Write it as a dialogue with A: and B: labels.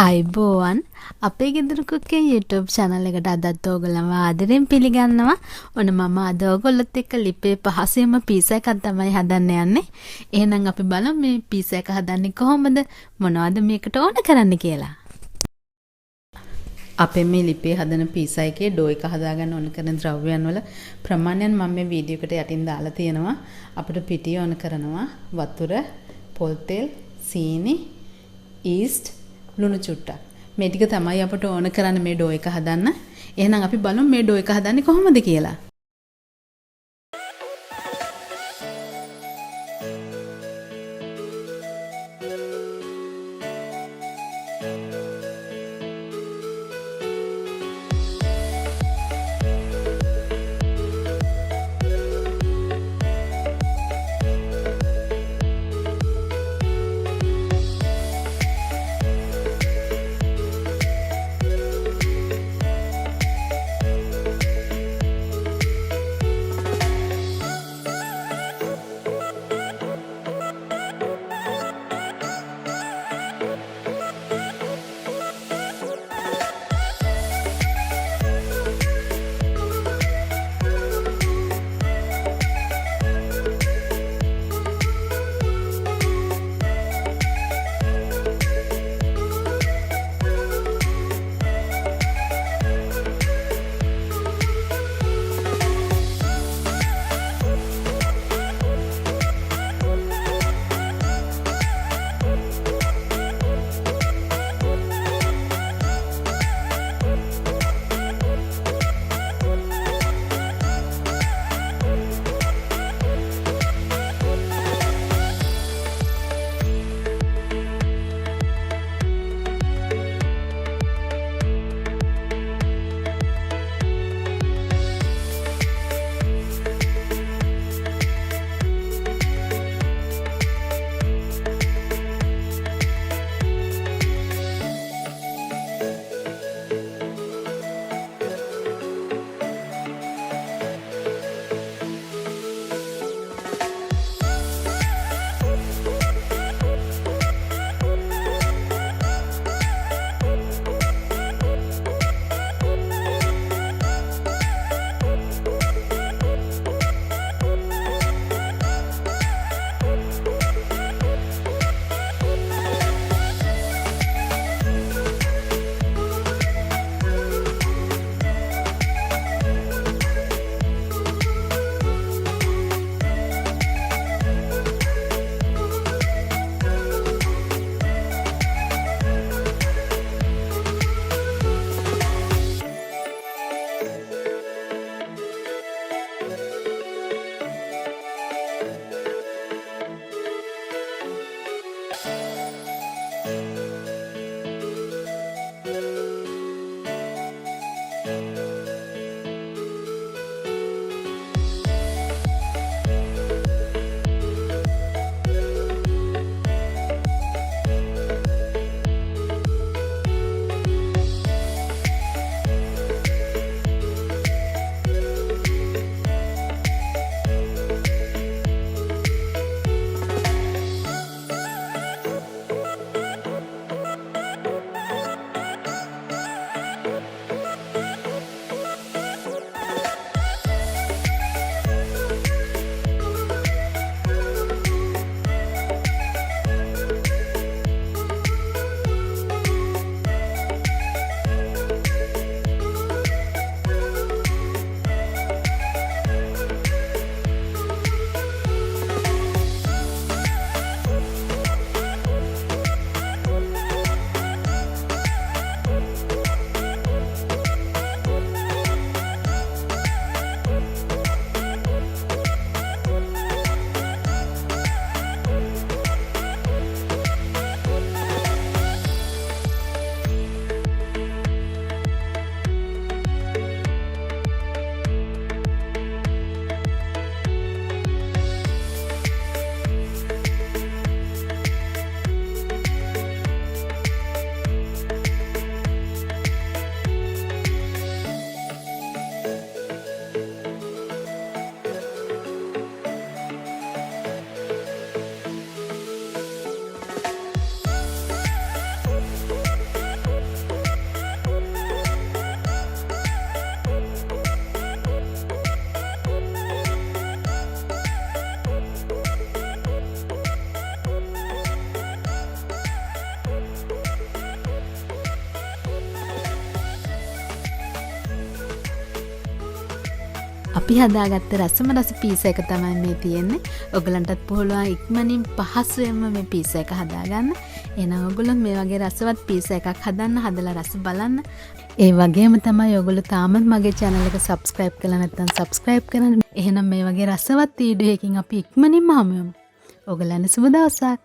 A: අයිබෝවන් අපේ ගෙදර කුක්කේ YouTube channel එකට අදත් ඕගොල්ලන්ව ආදරෙන් පිළිගන්නවා. ඔන්න මම අද ඕගොල්ලොත් එක්ක ලිපේ පහසෙම පීසා එකක් තමයි හදන්න යන්නේ. එහෙනම් අපි බලමු මේ පීසා එක හදන්නේ කොහොමද? මොනවද මේකට ඕන කරන්න කියලා. අපේ මේ ලිපේ හදන පීසා එකේ ඩෝ එක හදාගන්න ඕන කරන ද්‍රව්‍යයන් වල ප්‍රමාණයන් මම මේ වීඩියෝ එකට යටින් දාලා තියෙනවා. අපිට පිටිය ඕන කරනවා වතුර, පොල් තෙල්, සීනි, yeast, ලුණු චුට්ටක්. මේ ටික තමයි අපට ඕන කරන්නේ මේ ඩෝ එක හදන්න. එහෙනම් අපි බලමු මේ ඩෝ එක හදන්නේ කොහොමද කියලා. අපි හදාගත්ත රසම රස පීසා එක තමයි මේ තියෙන්නේ. ඔයගලන්ටත් පුළුවන් ඉක්මනින් පහසුවෙන්ම මේ පීසා එක හදාගන්න. එහෙනම් ඔයගොල්ලෝ මේ වගේ රසවත් පීසා එකක් හදන්න හදලා රස බලන්න. ඒ වගේම තමයි ඔයගොල්ලෝ තාමත් මගේ channel එක subscribe කරලා නැත්නම් subscribe කරන්න. එහෙනම් මේ වගේ රසවත් වීඩියෝ එකකින් අපි ඉක්මනින්ම හමු වෙමු. ඔයගලන්ට සුබ දවසක්.